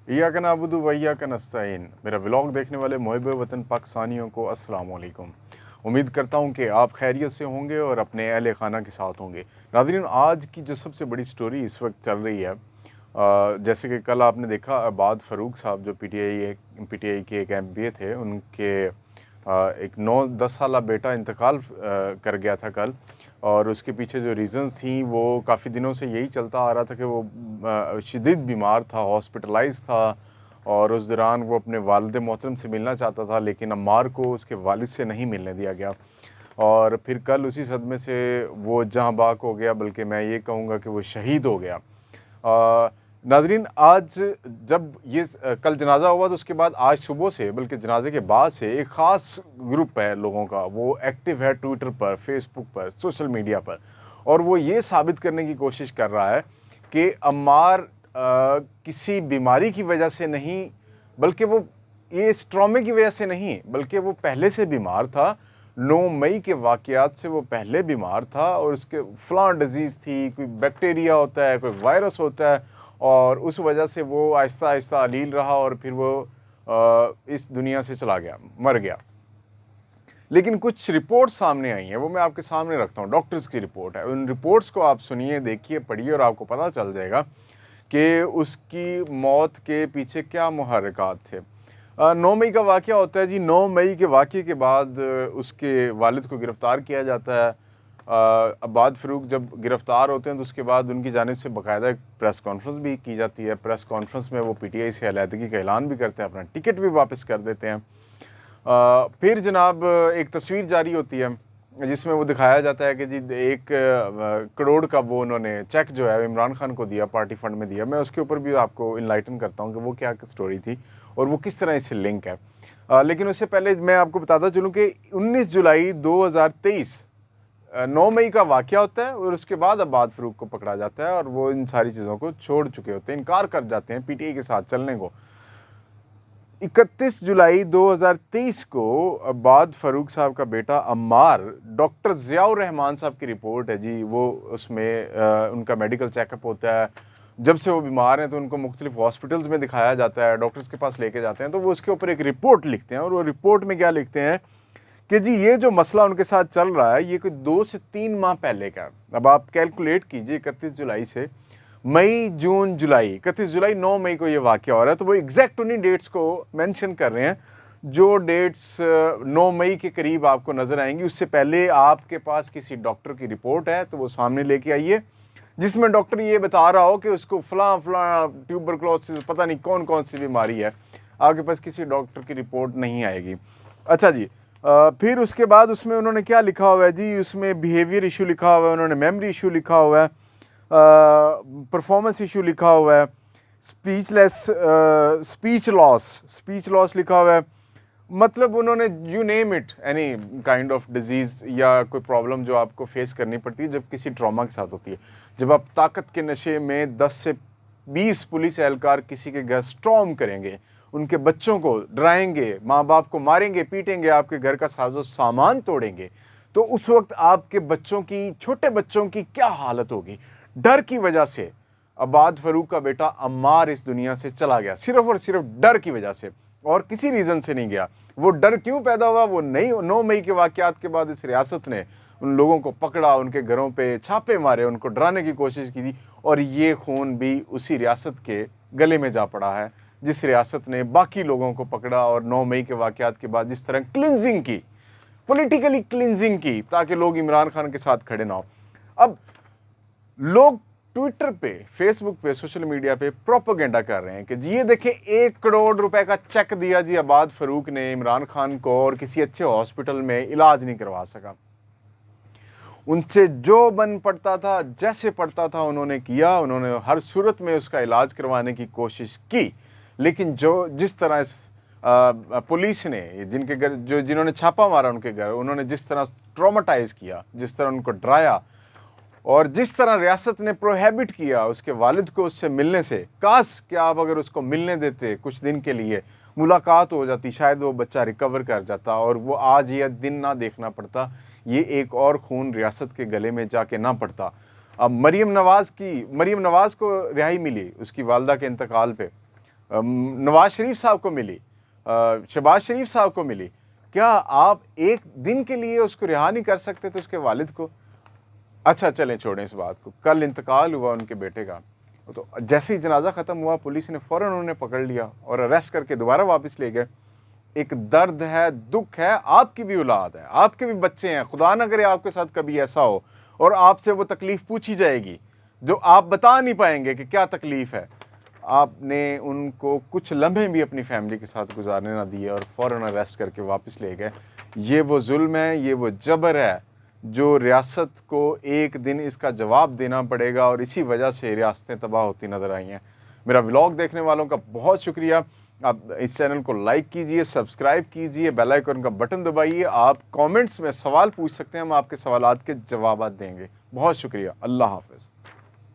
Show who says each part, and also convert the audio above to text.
Speaker 1: इय्याक नअबुदु व इय्याक नस्तईन। मेरा व्लॉग देखने वाले मुहिब वतन पाकिस्तानियों को अस्सलाम वालेकुम। उम्मीद करता हूँ कि आप खैरियत से होंगे और अपने अहले खाना के साथ होंगे। नाज़रीन, आज की जो सबसे बड़ी स्टोरी इस वक्त चल रही है, जैसे कि कल आपने देखा अबाद फ़ारूक साहब जो पीटीआई के एक एमपी थे, उनके एक 9-10 साला बेटा इंतकाल कर गया था कल। और उसके पीछे जो रीज़न्स थी वो काफ़ी दिनों से यही चलता आ रहा था कि वो शदीद बीमार था, हॉस्पिटलाइज था, और उस दौरान वो अपने वालिद मोहतरम से मिलना चाहता था, लेकिन अम्मार को उसके वालिद से नहीं मिलने दिया गया। और फिर कल उसी सदमे से वो जहाँ बाक हो गया, बल्कि मैं ये कहूँगा कि वो शहीद हो गया। नाज़रीन, आज जब ये कल जनाजा हुआ तो उसके बाद आज सुबह से, बल्कि जनाजे के बाद से एक ख़ास ग्रुप है लोगों का, वो एक्टिव है ट्विटर पर, फेसबुक पर, सोशल मीडिया पर, और वो ये साबित करने की कोशिश कर रहा है कि अम्मार किसी बीमारी की वजह से नहीं, बल्कि वो ये इस ट्रॉमे की वजह से नहीं, बल्कि वो पहले से बीमार था। 9 मई के वाक़यात से वो पहले बीमार था और उसके फ़लाँ डिज़ीज़ थी, कोई बैक्टीरिया होता है, कोई वायरस होता है, और उस वजह से वो आहिस्ता आहिस्ता अलील रहा और फिर वो इस दुनिया से चला गया, मर गया। लेकिन कुछ रिपोर्ट्स सामने आई हैं, वो मैं आपके सामने रखता हूँ। डॉक्टर्स की रिपोर्ट है, उन रिपोर्ट्स को आप सुनिए, देखिए, पढ़िए, और आपको पता चल जाएगा कि उसकी मौत के पीछे क्या मुहर्रिकात थे। 9 मई का वाक़या होता है जी। 9 मई के वाक़ये के बाद उसके वालिद को गिरफ़्तार किया जाता है। अबाद फ़ारूक जब गिरफ़्तार होते हैं तो उसके बाद उनकी जानिब से बाकायदा एक प्रेस कॉन्फ्रेंस भी की जाती है। प्रेस कॉन्फ्रेंस में वो पीटीआई से अलहदगी का ऐलान भी करते हैं, अपना टिकट भी वापस कर देते हैं। फिर जनाब एक तस्वीर जारी होती है जिसमें वो दिखाया जाता है कि जी 1 करोड़ का वो उन्होंने चेक जो है इमरान खान को दिया, पार्टी फंड में दिया। मैं उसके ऊपर भी आपको इनलाइटन करता हूँ कि वो क्या स्टोरी थी और वो किस तरह इससे लिंक है। लेकिन उससे पहले मैं आपको बताता चलूँ कि 19 जुलाई 2023 9 मई का वाक़या होता है और उसके बाद अबाद फ़ारूक को पकड़ा जाता है और वो इन सारी चीज़ों को छोड़ चुके होते हैं, इनकार कर जाते हैं पीटीआई के साथ चलने को। 31 जुलाई 2023 को अबाद फ़ारूक साहब का बेटा अम्मार, डॉक्टर ज़ियाउर रहमान साहब की रिपोर्ट है जी, वो उसमें उनका मेडिकल चेकअप होता है। जब से वो बीमार हैं तो उनको मुख्तलिफ हॉस्पिटल्स में दिखाया जाता है, डॉक्टर्स के पास लेके जाते हैं, तो वो उसके ऊपर एक रिपोर्ट लिखते हैं। और वो रिपोर्ट में क्या लिखते हैं कि जी ये जो मसला उनके साथ चल रहा है ये कोई 2 से 3 माह पहले का है। अब आप कैलकुलेट कीजिए, 31 जुलाई से मई, जून, जुलाई, 31 जुलाई 9 मई को ये वाक़या हो रहा है, तो वो एग्जैक्ट उन्हीं डेट्स को मेंशन कर रहे हैं जो डेट्स 9 मई के करीब आपको नज़र आएंगी। उससे पहले आपके पास किसी डॉक्टर की रिपोर्ट है तो वो सामने लेके आइए, जिसमें डॉक्टर ये बता रहा हो कि उसको फ़लाँ ट्यूबरकुलोसिस, पता नहीं कौन कौन सी बीमारी है। आपके पास किसी डॉक्टर की रिपोर्ट नहीं आएगी। अच्छा जी, फिर उसके बाद उसमें उन्होंने क्या लिखा हुआ है जी, उसमें बिहेवियर इशू लिखा हुआ है, उन्होंने मेमोरी इशू लिखा हुआ है, परफॉर्मेंस इशू लिखा हुआ है, स्पीच लॉस लिखा हुआ है। मतलब उन्होंने you name it, any kind of disease या कोई प्रॉब्लम जो आपको फेस करनी पड़ती है जब किसी ट्रॉमा के साथ होती है। जब आप ताकत के नशे में 10 से 20 पुलिस एहलकार किसी के घर स्टॉर्म करेंगे, उनके बच्चों को डराएंगे, माँ बाप को मारेंगे, पीटेंगे, आपके घर का साजो सामान तोड़ेंगे, तो उस वक्त आपके बच्चों की, छोटे बच्चों की क्या हालत होगी। डर की वजह से अबाद फ़ारूक का बेटा अम्मार इस दुनिया से चला गया, सिर्फ और सिर्फ डर की वजह से, और किसी रीज़न से नहीं गया। वो डर क्यों पैदा हुआ, वो नहीं, 9 मई के वाक़यात के बाद इस रियासत ने उन लोगों को पकड़ा, उनके घरों पे छापे मारे, उनको डराने की कोशिश की थी, और ये खून भी उसी रियासत के गले में जा पड़ा है जिस रियासत ने बाकी लोगों को पकड़ा और 9 मई के वाक़यात के बाद जिस तरह क्लिनजिंग की, पॉलिटिकली क्लिनजिंग की, ताकि लोग इमरान खान के साथ खड़े ना हो। अब लोग ट्विटर पे, फेसबुक पे, सोशल मीडिया पे प्रोपेगेंडा कर रहे हैं कि जी ये देखें 1 करोड़ रुपए का चेक दिया जी अबाद फ़ारूक ने इमरान खान को और किसी अच्छे हॉस्पिटल में इलाज नहीं करवा सका। उनसे जो बन पड़ता था, जैसे पड़ता था, उन्होंने किया, उन्होंने हर सूरत में उसका इलाज करवाने की कोशिश की, लेकिन जिस तरह पुलिस ने जिनके घर, जिन्होंने छापा मारा उनके घर, उन्होंने जिस तरह ट्रॉमाटाइज किया, जिस तरह उनको डराया, और जिस तरह रियासत ने प्रोहिबिट किया उसके वालिद को उससे मिलने से, काश कि आप अगर उसको मिलने देते, कुछ दिन के लिए मुलाकात हो जाती, शायद वो बच्चा रिकवर कर जाता और वो आज ये दिन ना देखना पड़ता, ये एक और खून रियासत के गले में जाके ना पड़ता। अब मरीम नवाज़ को रिहाई मिली उसकी वालदा के इंतकाल पे, नवाज शरीफ साहब को मिली, शहबाज शरीफ साहब को मिली, क्या आप एक दिन के लिए उसको रिहा नहीं कर सकते थे, उसके वालिद को? अच्छा चलें, छोड़ें इस बात को। कल इंतकाल हुआ उनके बेटे का, तो जैसे ही जनाजा ख़त्म हुआ पुलिस ने फ़ौरन उन्हें पकड़ लिया और अरेस्ट करके दोबारा वापस ले गए। एक दर्द है, दुख है, आपकी भी औलाद है, आपके भी बच्चे हैं, खुदा न करे आपके साथ कभी ऐसा हो और आपसे वो तकलीफ़ पूछी जाएगी जो आप बता नहीं पाएंगे कि क्या तकलीफ़ है। आपने उनको कुछ लम्हे भी अपनी फैमिली के साथ गुजारने ना दिए और फ़ौरन अरेस्ट करके वापस ले गए। ये वो जुल्म है, ये वो जबर है जो रियासत को एक दिन इसका जवाब देना पड़ेगा और इसी वजह से रियासतें तबाह होती नज़र आई हैं। मेरा व्लॉग देखने वालों का बहुत शुक्रिया। आप इस चैनल को लाइक कीजिए, सब्सक्राइब कीजिए, बेल आइकन का बटन दबाइए। आप कमेंट्स में सवाल पूछ सकते हैं, हम आपके सवालात के जवाब देंगे। बहुत शुक्रिया। अल्लाह हाफ़िज़।